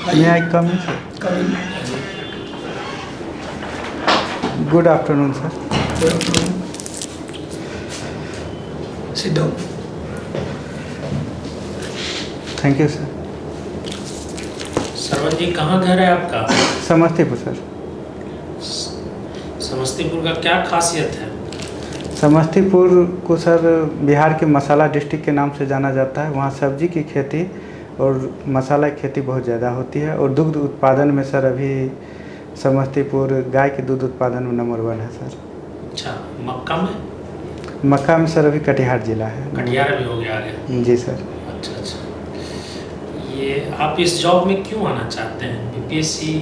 May I come in, sir? Come in. Good afternoon, sir. Good afternoon. Sit down. Thank you, sir. Sarwan जी, कहाँ घर है आपका? Samastipur, sir. Samastipur का क्या खासियत है? समस्तीपुर को सर बिहार के मसाला डिस्ट्रिक्ट के नाम से जाना जाता है। वहाँ सब्जी की खेती और मसाला की खेती बहुत ज़्यादा होती है। और दुग्ध उत्पादन में सर अभी समस्तीपुर गाय के दूध उत्पादन में नंबर 1 है, सर। अच्छा, मक्का में? मक्का में सर अभी कटिहार जिला है। कटिहार भी हो गया आगे? जी सर। अच्छा अच्छा। ये आप इस जॉब में क्यों आना चाहते हैं? बीपीएससी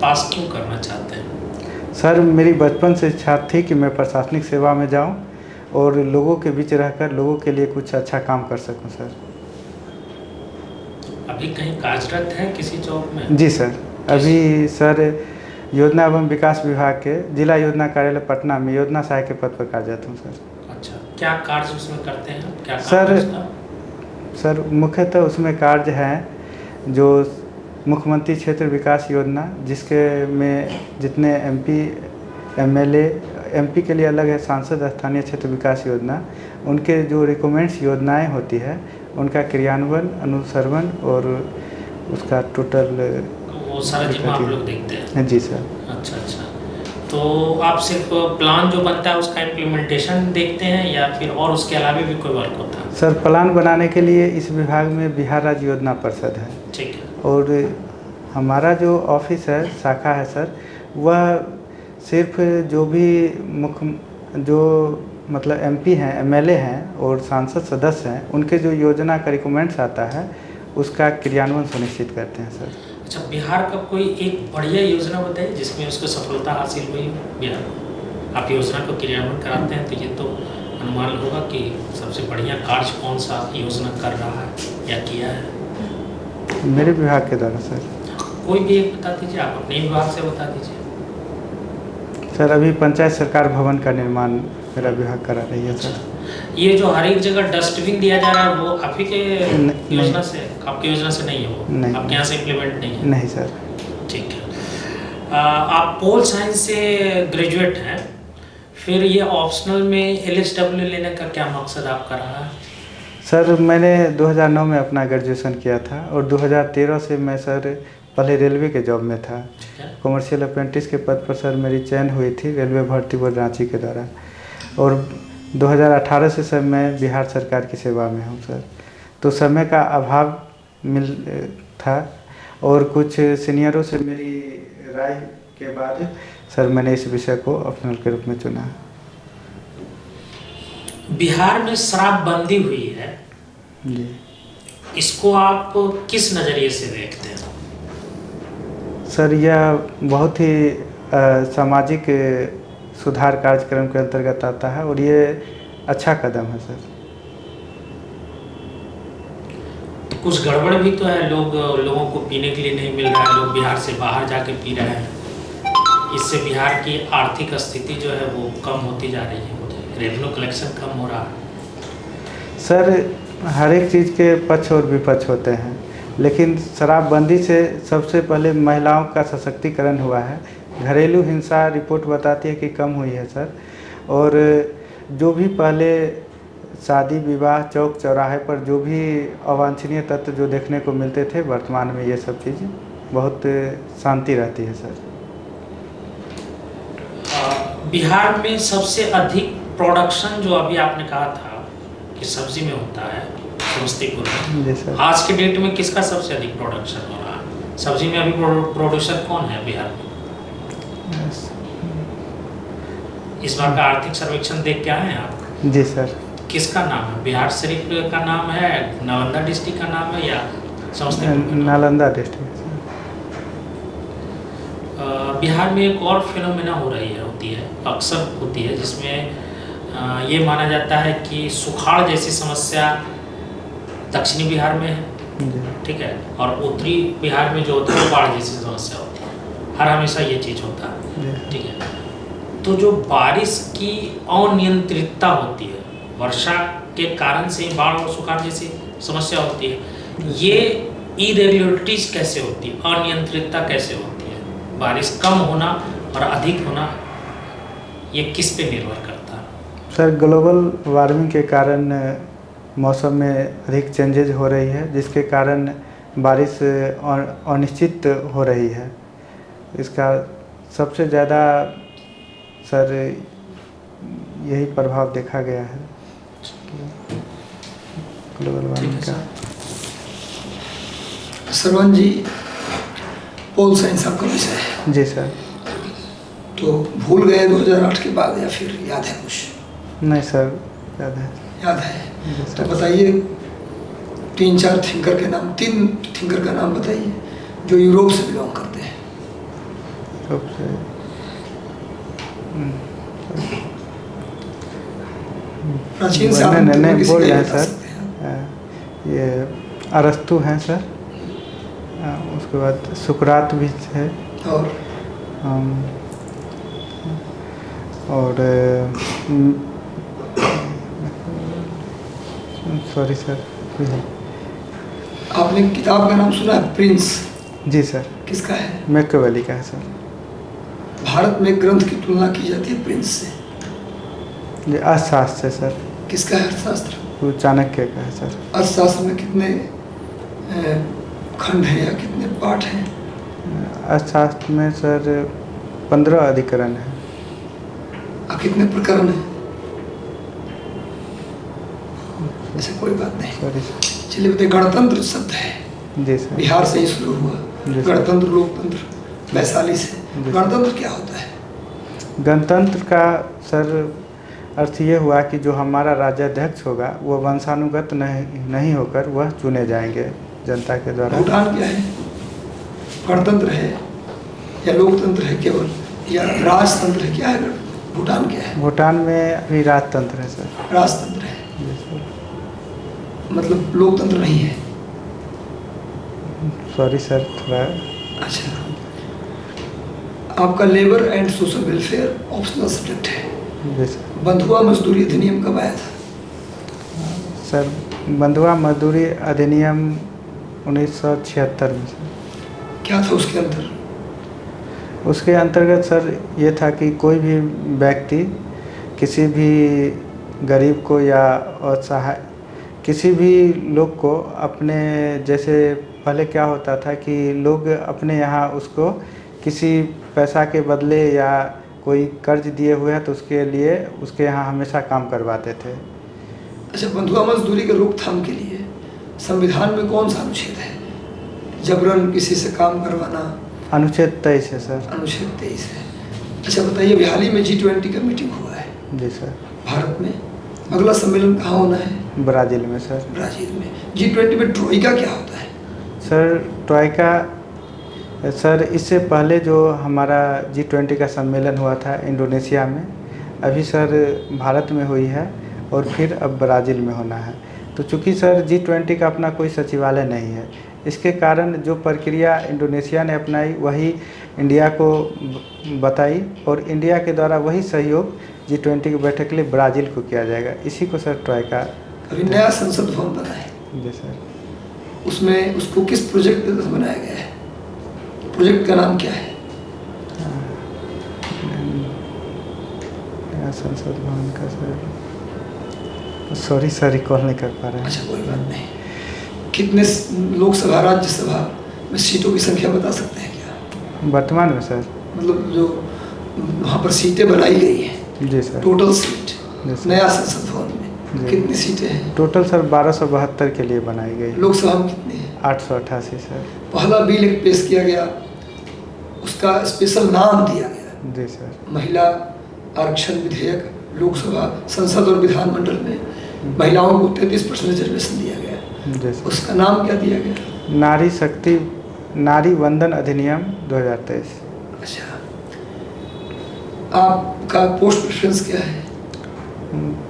पास क्यों करना चाहते हैं? सर मेरी बचपन से इच्छा थी कि मैं प्रशासनिक सेवा में जाऊं और लोगों के बीच रहकर लोगों के लिए कुछ अच्छा काम कर सकूं, सर। अभी कहीं कार्यरत है किसी जॉब में? जी सर। अभी सर योजना एवं विकास विभाग के जिला योजना कार्यालय पटना में योजना सहायक के पद पर कार्यरत हूँ, सर। अच्छा, क्या कार्य उसमें करते हैं? क्या काम सर है उसका? सर मुख्यतः उसमें कार्य हैं जो मुख्यमंत्री क्षेत्र विकास योजना, जिसके में जितने एमपी एमएलए, एमपी के लिए अलग है सांसद स्थानीय क्षेत्र विकास योजना, उनके जो रिकमेंड्स योजनाएं होती है उनका क्रियान्वयन, अनुसरण और उसका टोटल वो सारा जिम्मा आप लोग देखते हैं? जी सर। अच्छा अच्छा। तो आप सिर्फ प्लान जो बनता है उसका इम्प्लीमेंटेशन देखते हैं या फिर और उसके अलावा भी कोई वर्क होता है? सर प्लान बनाने के लिए इस विभाग में बिहार राज्य योजना परिषद है। ठीक है। और हमारा जो ऑफिस है, शाखा है सर, वह सिर्फ जो भी मुख्य जो मतलब एमपी हैं, एमएलए हैं और सांसद सदस्य हैं, उनके जो योजना का रिकमेंड्स आता है उसका क्रियान्वयन सुनिश्चित करते हैं, सर। अच्छा, बिहार का कोई एक बढ़िया योजना बताइए जिसमें उसको सफलता हासिल हुई हो बिहार को। आप योजना को क्रियान्वयन कराते हैं तो ये तो अनुमान होगा कि सबसे बढ़िया कार्य कौन सा योजना कर रहा है या किया है? मेरे विभाग के द्वारा, सर। कोई भी एक बता दीजिए, आप अपने विभाग से बता दीजिए। सर अभी पंचायत सरकार भवन का निर्माण मेरा विभाग करा रही है, सर। ये जो हर एक जगह डस्टबिन दिया जा रहा है वो आप ही के योजना से, आपकी योजना से नहीं है? वो नहीं, आपके यहाँ से इम्प्लीमेंट नहीं है? नहीं सर। ठीक है। आप पोल साइंस से ग्रेजुएट हैं, फिर ये ऑप्शनल में एलएसडब्ल्यू लेने का क्या मकसद आपका रहा है? सर मैंने 2009 में अपना ग्रेजुएशन किया था और 2013 से मैं सर पहले रेलवे के जॉब में था। कमर्शियल अप्रेंटिस के पद पर सर मेरी चयन हुई थी रेलवे भर्ती बोर्ड रांची के द्वारा। और 2018 से सर मैं बिहार सरकार की सेवा में हूँ, सर। तो समय का अभाव था और कुछ सीनियरों से मेरी राय के बाद सर मैंने इस विषय को ऑप्शनल के रूप में चुना। बिहार में शराबबंदी हुई है जी। इसको आप किस नज़रिए से देखते हैं? सर यह बहुत ही सामाजिक सुधार कार्यक्रम के अंतर्गत आता है और ये अच्छा कदम है, सर। तो कुछ गड़बड़ भी तो है, लोगों को पीने के लिए नहीं मिल रहा है, लोग बिहार से बाहर जाके पी रहे हैं। इससे बिहार की आर्थिक स्थिति जो है वो कम होती जा रही है, रेवेन्यू कलेक्शन कम हो रहा है। सर हर एक चीज़ के पक्ष और विपक्ष होते हैं, लेकिन शराबबंदी से सबसे पहले महिलाओं का सशक्तिकरण हुआ है। घरेलू हिंसा रिपोर्ट बताती है कि कम हुई है, सर। और जो भी पहले शादी विवाह चौक चौराहे पर जो भी अवांछनीय तत्व जो देखने को मिलते थे, वर्तमान में ये सब चीज़ बहुत शांति रहती है, सर। बिहार में सबसे अधिक प्रोडक्शन जो अभी आपने कहा था कि सब्जी में होता है समस्तीपुर में, जी सर। आज के डेट में किसका सबसे अधिक प्रोडक्शन हो रहा है? सब्जी में अभी प्रोड्यूसर कौन है बिहार में? इस बार का आर्थिक सर्वेक्षण देख के आए हैं आप? जी सर। किसका नाम है? बिहार शरीफ का नाम है, नालंदा डिस्ट्रिक्ट का नाम है या समस्तीपुर? नालंदा डिस्ट्रिक्ट। बिहार में एक और फिनोमेना हो रही है, होती है, अक्सर होती है, जिसमें ये माना जाता है कि सुखाड़ जैसी समस्या दक्षिणी बिहार में है, ठीक है, और उत्तरी बिहार में जो होता है बाढ़ जैसी समस्या होती है। हर हमेशा ये चीज़ होता है, ठीक है। तो जो बारिश की अनियंत्रितता होती है, वर्षा के कारण से बाढ़ और सुखाड़ जैसी समस्या होती है, ये इरेगुलरिटीज कैसे होती है, अनियंत्रितता कैसे होती है, बारिश कम होना और अधिक होना, ये किस पे निर्भर करता है? सर ग्लोबल वार्मिंग के कारण मौसम में अधिक चेंजेज हो रही है, जिसके कारण बारिश अनिश्चित हो रही है। इसका सबसे ज़्यादा सर यही प्रभाव देखा गया है ग्लोबल वार्मिंग का। सरवन जी, पोल साइंस आपका विषय है? जी सर। तो भूल गए 2008 के बाद या फिर याद है कुछ? नहीं सर, याद है। याद है? तो बताइए 3-4 थिंकर के नाम, 3 थिंकर का नाम बताइए जो यूरोप से बिलोंग करते हैं। यूरोप से प्राचीन नहीं बोल रहे हैं बता सर। सकते हैं। ये अरस्तु हैं सर, उसके बाद सुकरात भी है, और सॉरी सर। आपने किताब का नाम सुना है, प्रिंस? जी सर। किसका है? मैकियावेली का है सर। भारत में ग्रंथ की तुलना की जाती है प्रिंस से। जी अर्थशास्त्र है सर। किसका है अर्थशास्त्र? वो चाणक्य का है सर। अर्थशास्त्र में कितने खंड हैं या कितने पाठ हैं? अर्थशास्त्र में सर 15 अधिकरण है। कितने प्रकरण हैं? ऐसे कोई बात नहीं। Sorry sir. चलिए बताइए, गणतंत्र शब्द है, जी सर। बिहार से ही शुरू हुआ, जी सर। गणतंत्र लोकतंत्र वैशाली से। जी। गणतंत्र क्या होता है? गणतंत्र का सर अर्थ ये हुआ कि जो हमारा राज्याध्यक्ष होगा वो वंशानुगत नहीं होकर वह चुने जाएंगे जनता के द्वारा। भूटान क्या है? गणतंत्र है या लोकतंत्र है केवल, या राजतंत्र है? क्या है भूटान? क्या है? भूटान में अभी राजतंत्र है सर। राजतंत्र है, जी सर। मतलब लोकतंत्र नहीं है। सॉरी सर थोड़ा। अच्छा, आपका labour and social welfare optional subject है। जी सर। बंधुआ मजदूरी अधिनियम कब आया था? सर बंधुआ मजदूरी अधिनियम 1976 में सर। क्या था उसके अंदर? उसके अंतर्गत सर ये था कि कोई भी व्यक्ति किसी भी गरीब को या असहाय किसी भी लोग को अपने, जैसे पहले क्या होता था कि लोग अपने यहाँ उसको किसी पैसा के बदले या कोई कर्ज दिए हुए हैं तो उसके लिए उसके यहाँ हमेशा काम करवाते थे। अच्छा, बंधुआ मजदूरी के रोकथाम के लिए संविधान में कौन सा अनुच्छेद है? जबरन किसी से काम करवाना? अनुच्छेद 23 है सर। अनुच्छेद 23 है। अच्छा बताइए, अभी हाल ही में G20 का मीटिंग हुआ है जी सर। भारत में। अगला सम्मेलन कहाँ होना है? ब्राज़ील में सर। ब्राज़ील में। G20 में ट्रोइका क्या होता है? सर ट्रोइका सर इससे पहले जो हमारा G20 का सम्मेलन हुआ था इंडोनेशिया में, अभी सर भारत में हुई है और फिर अब ब्राज़ील में होना है। तो चूँकि सर G20 का अपना कोई सचिवालय नहीं है, इसके कारण जो प्रक्रिया इंडोनेशिया ने अपनाई वही इंडिया को बताई और इंडिया के द्वारा वही सहयोग G20 की बैठक के लिए ब्राज़ील को किया जाएगा। इसी को सर ट्रोइका। अभी नया संसद भवन बना है। जी सर। उसमें उसको किस प्रोजेक्ट पे बनाया गया है? प्रोजेक्ट का नाम क्या है? नया संसद भवन का सर, सॉरी सर रिकॉल नहीं कर पा रहे हैं। अच्छा कोई बात नहीं। कितने लोकसभा राज्यसभा में सीटों की संख्या बता सकते हैं क्या वर्तमान में सर? मतलब जो वहाँ पर सीटें बनाई गई हैं, जी सर। टोटल सीट जी सर। नया संसद भवन में कितनी सीटें हैं? टोटल सर 1272 के लिए बनाई गई। लोकसभा में कितनी है? 888 सर। पहला बिल एक पेश किया गया, उसका स्पेशल नाम दिया गया जी सर। महिला आरक्षण विधेयक। लोकसभा संसद और विधानमंडल में महिलाओं को 33% रिजर्वेशन दिया गया। जी सर। उसका नाम क्या दिया गया? नारी वंदन अधिनियम 2023। अच्छा, आपका पोस्ट प्रेफरेंस क्या है?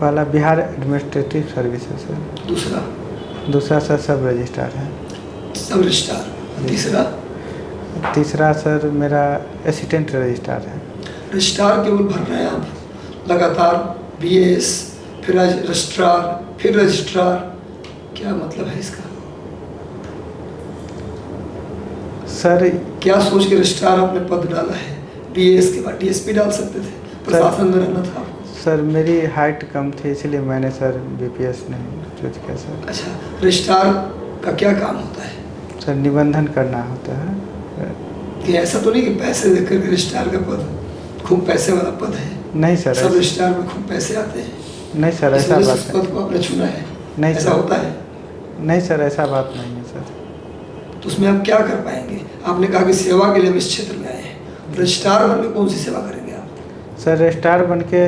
पहला बिहार एडमिनिस्ट्रेटिव सर्विस है सर। दूसरा सर सब रजिस्ट्रार है। सब रजिस्ट्रार। तीसरा सर मेरा असिस्टेंट रजिस्ट्रार है। रजिस्ट्रार केवल भर रहे हैं आप लगातार, BAS फिर रजिस्ट्रार फिर रजिस्ट्रार, क्या मतलब है इसका? सर क्या सोच के रजिस्ट्रार आपने पद डाला है? बीएस के बाद डीएसपी डाल सकते थे, प्रशासन में रहना था आपको। सर मेरी हाइट कम थी, इसलिए मैंने सर बीपीएस नहीं चूज किया सर। अच्छा, रजिस्ट्रार का क्या काम होता है? सर निबंधन करना होता है। कि ऐसा तो नहीं कि पैसे देकर के रजिस्ट्रार का पद खूब पैसे वाला पद है? नहीं सर, सब रजिस्ट्रार में खूब पैसे आते हैं, नहीं सर, इस ऐसा वजह से बात उस पद को आपने चुना है? नहीं ऐसा सर, होता है? नहीं सर, ऐसा बात नहीं है सर। तो उसमें आप क्या कर पाएंगे? आपने कहा कि सेवा के लिए हम इस क्षेत्र में आए हैं, रजिस्ट्रार बन के कौन सी सेवा करेंगे आप? सर रजिस्ट्रार बन के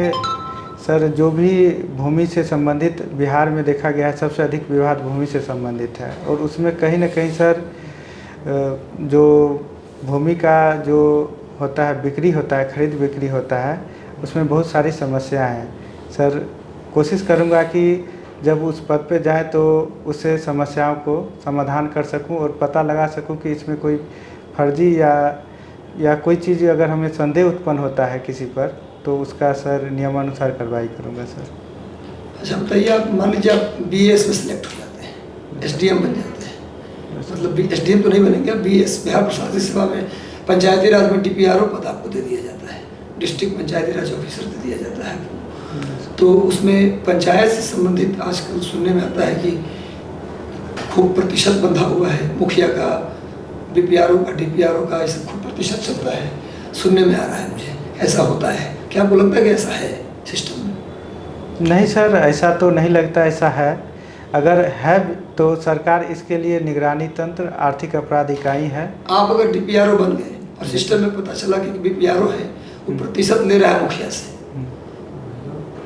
सर जो भी भूमि से संबंधित बिहार में देखा गया है, सबसे अधिक विवाद भूमि से संबंधित है, और उसमें कहीं ना कहीं सर जो भूमि का जो होता है, बिक्री होता है, खरीद बिक्री होता है, उसमें बहुत सारी समस्याएं हैं सर। कोशिश करूंगा कि जब उस पद पे जाए तो उससे समस्याओं को समाधान कर सकूं और पता लगा सकूं कि इसमें कोई फर्जी या कोई चीज़ अगर हमें संदेह उत्पन्न होता है किसी पर, तो उसका सर नियमानुसार कार्रवाई करूंगा सर। अच्छा बताइए, आप मान लीजिए आप बीएस में सेलेक्ट हो जाते हैं, एसडीएम बन जाते हैं, मतलब एसडीएम तो नहीं बनेंगे, बीएस बिहार प्रशासनिक सेवा में पंचायती राज में डीपीआरओ पद आपको दे दिया जाता है, डिस्ट्रिक्ट पंचायती राज ऑफिसर दे दिया जाता है। तो उसमें पंचायत से संबंधित आजकल सुनने में आता है कि खूब प्रतिशत बंधा हुआ है, मुखिया का, बीपीआरओ का, डीपीआरओ का, ऐसा खूब प्रतिशत चलता है, सुनने में आ रहा है मुझे। ऐसा होता है क्या? आपको लगता है कि ऐसा है सिस्टम में? नहीं सर, ऐसा तो नहीं लगता ऐसा है। अगर है तो सरकार इसके लिए निगरानी तंत्र, आर्थिक अपराध इकाई है। आप अगर डीपीआरओ बन गए और सिस्टम में पता चला कि बीपीआरओ है, वो प्रतिशत ले रहा है मुखिया से,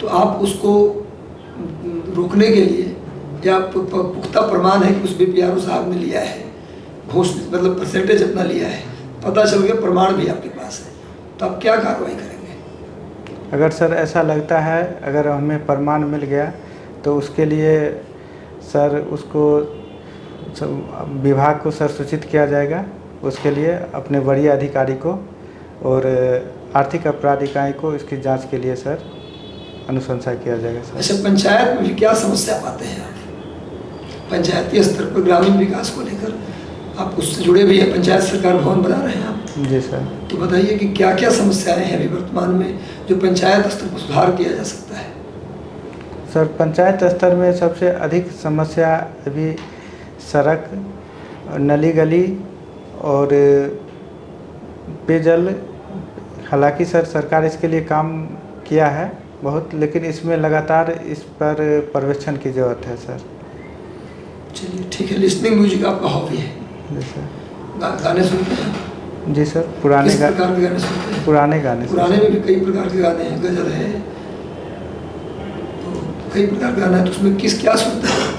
तो आप उसको रोकने के लिए या पुख्ता प्रमाण है कि उस बीपीआरओ साहब ने लिया है, घूस मतलब परसेंटेज अपना लिया है, पता चल गया, प्रमाण भी आपके पास है, तो आप क्या कार्रवाई करेंगे? अगर सर ऐसा लगता है, अगर हमें प्रमाण मिल गया, तो उसके लिए सर उसको विभाग को सर सूचित किया जाएगा, उसके लिए अपने वरीय अधिकारी को और आर्थिक अपराध इकाई को इसकी जांच के लिए सर अनुशंसा किया जाएगा सर। अच्छा, पंचायत में भी क्या समस्या पाते हैं आप? पंचायती स्तर पर ग्रामीण विकास को लेकर आप उससे जुड़े भी हैं, पंचायत सरकार भवन बना रहे हैं आप। जी सर। तो बताइए कि क्या क्या समस्याएं हैं अभी वर्तमान में जो पंचायत स्तर पर सुधार किया जा सकता है? सर पंचायत स्तर में सबसे अधिक समस्या अभी सड़क, नली गली और पेयजल, हालांकि सर सरकार इसके लिए काम किया है बहुत, लेकिन इसमें लगातार इस पर पर्यवेक्षण की ज़रूरत है सर। चलिए ठीक है। लिसनिंग म्यूजिक आपका हॉबी है? जी सर। गाने सुनते हैं? जी सर, पुराने किस प्रकार के गाने सुनते हैं? पुराने गाने। पुराने में भी कई प्रकार के गाने हैं, गजल है, तो कई प्रकार के गाना है, तो उसमें क्या सुनते हैं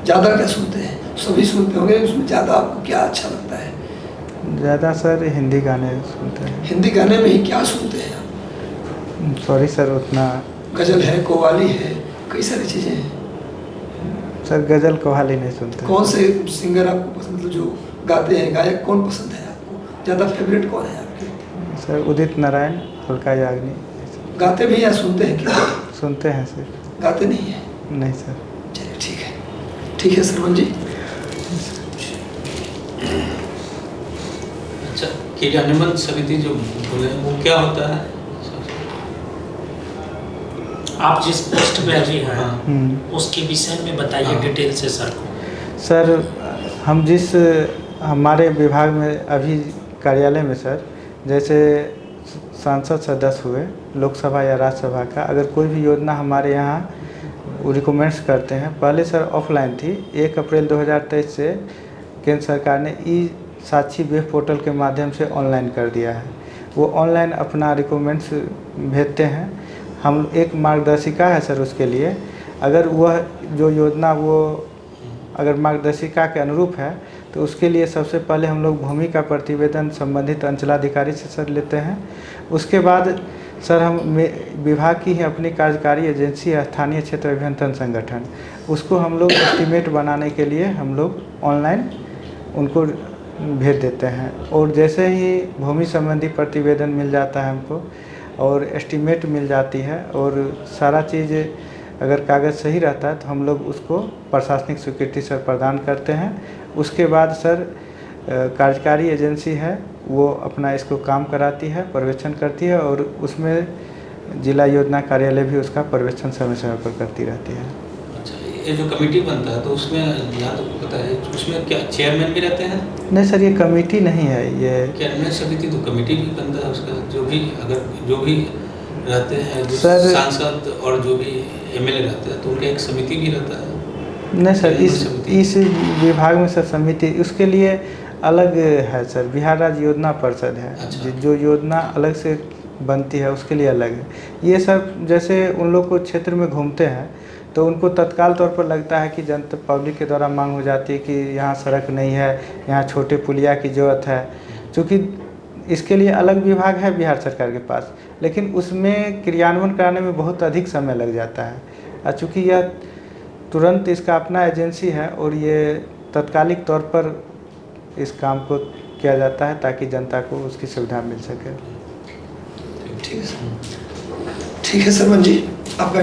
ज़्यादा? क्या सुनते हैं? सभी सुनते होंगे, उसमें ज़्यादा आपको क्या अच्छा लगता है? ज़्यादा सर हिंदी गाने सुनते हैं। हिंदी गाने में ही क्या सुनते हैं आप? सॉरी सर, उतना। गजल है, कव्वाली है, कई सारी चीज़ें हैं सर। गजल कव्वाली नहीं सुनते। कौन से सिंगर आपको पसंद, मतलब जो गाते हैं, गायक कौन पसंद है आपको? ज़्यादा फेवरेट कौन है आपके? सर उदित नारायण, अलका याग्निक। गाते भी या सुनते हैं क्या? सुनते हैं सर। गाते नहीं हैं? नहीं सर। चलिए ठीक है, ठीक है सरवन जी। अच्छा, क्रियान्वयन समिति जो बोले वो क्या होता है? आप जिस पोस्ट पे अभी हैं उसके विषय में बताइए डिटेल से सर को। सर हम जिस हमारे विभाग में अभी कार्यालय में सर, जैसे सांसद सदस्य हुए लोकसभा या राज्यसभा का, अगर कोई भी योजना हमारे यहाँ रिकमेंड्स करते हैं, पहले सर ऑफलाइन थी, 1 अप्रैल 2023 से केंद्र सरकार ने ई साक्षी वेब पोर्टल के माध्यम से ऑनलाइन कर दिया है। वो ऑनलाइन अपना रिकमेंड्स भेजते हैं, हम एक मार्गदर्शिका है सर उसके लिए, अगर वह जो योजना वो अगर मार्गदर्शिका के अनुरूप है, तो उसके लिए सबसे पहले हम लोग भूमि का प्रतिवेदन संबंधित अंचलाधिकारी से सर लेते हैं। उसके बाद सर हम विभाग की ही अपनी कार्यकारी एजेंसी है स्थानीय क्षेत्र अभियंत्रण संगठन, उसको हम लोग एस्टीमेट बनाने के लिए हम लोग ऑनलाइन उनको भेज देते हैं, और जैसे ही भूमि संबंधी प्रतिवेदन मिल जाता है हमको और एस्टीमेट मिल जाती है और सारा चीज़ अगर कागज़ सही रहता है, तो हम लोग उसको प्रशासनिक स्वीकृति सर प्रदान करते हैं। उसके बाद सर कार्यकारी एजेंसी है वो अपना इसको काम कराती है, पर्यवेक्षण करती है और उसमें जिला योजना कार्यालय भी उसका पर्यवेक्षण समय समय पर करती रहती है। अच्छा, ये जो कमेटी बनता है तो उसमें यहाँ तो पता है उसमें क्या चेयरमैन भी रहते हैं? नहीं सर, ये कमेटी नहीं है, ये कैबिनेट समिति तो कमेटी भी बनता है उसका, जो भी रहते हैं जो सर, सांसद और जो भी एमएलए रहते हैं तो उनका एक समिति भी रहता है। नहीं सर, समिति। इस विभाग में सर समिति उसके लिए अलग है सर, बिहार राज्य योजना परिषद है। अच्छा। जो योजना अलग से बनती है उसके लिए अलग है। ये सब जैसे उन लोग को क्षेत्र में घूमते हैं तो उनको तत्काल तौर पर लगता है कि जनता पब्लिक के द्वारा मांग हो जाती है कि यहाँ सड़क नहीं है, यहाँ छोटे पुलिया की ज़रूरत है। चूँकि इसके लिए अलग विभाग है बिहार सरकार के पास, लेकिन उसमें क्रियान्वयन कराने में बहुत अधिक समय लग जाता है। और चूँकि यह तुरंत इसका अपना एजेंसी है और ये तत्कालिक तौर पर इस काम को किया जाता है ताकि जनता को उसकी सुविधा मिल सके। ठीक है सर, ठीक है सरपंच जी, आपका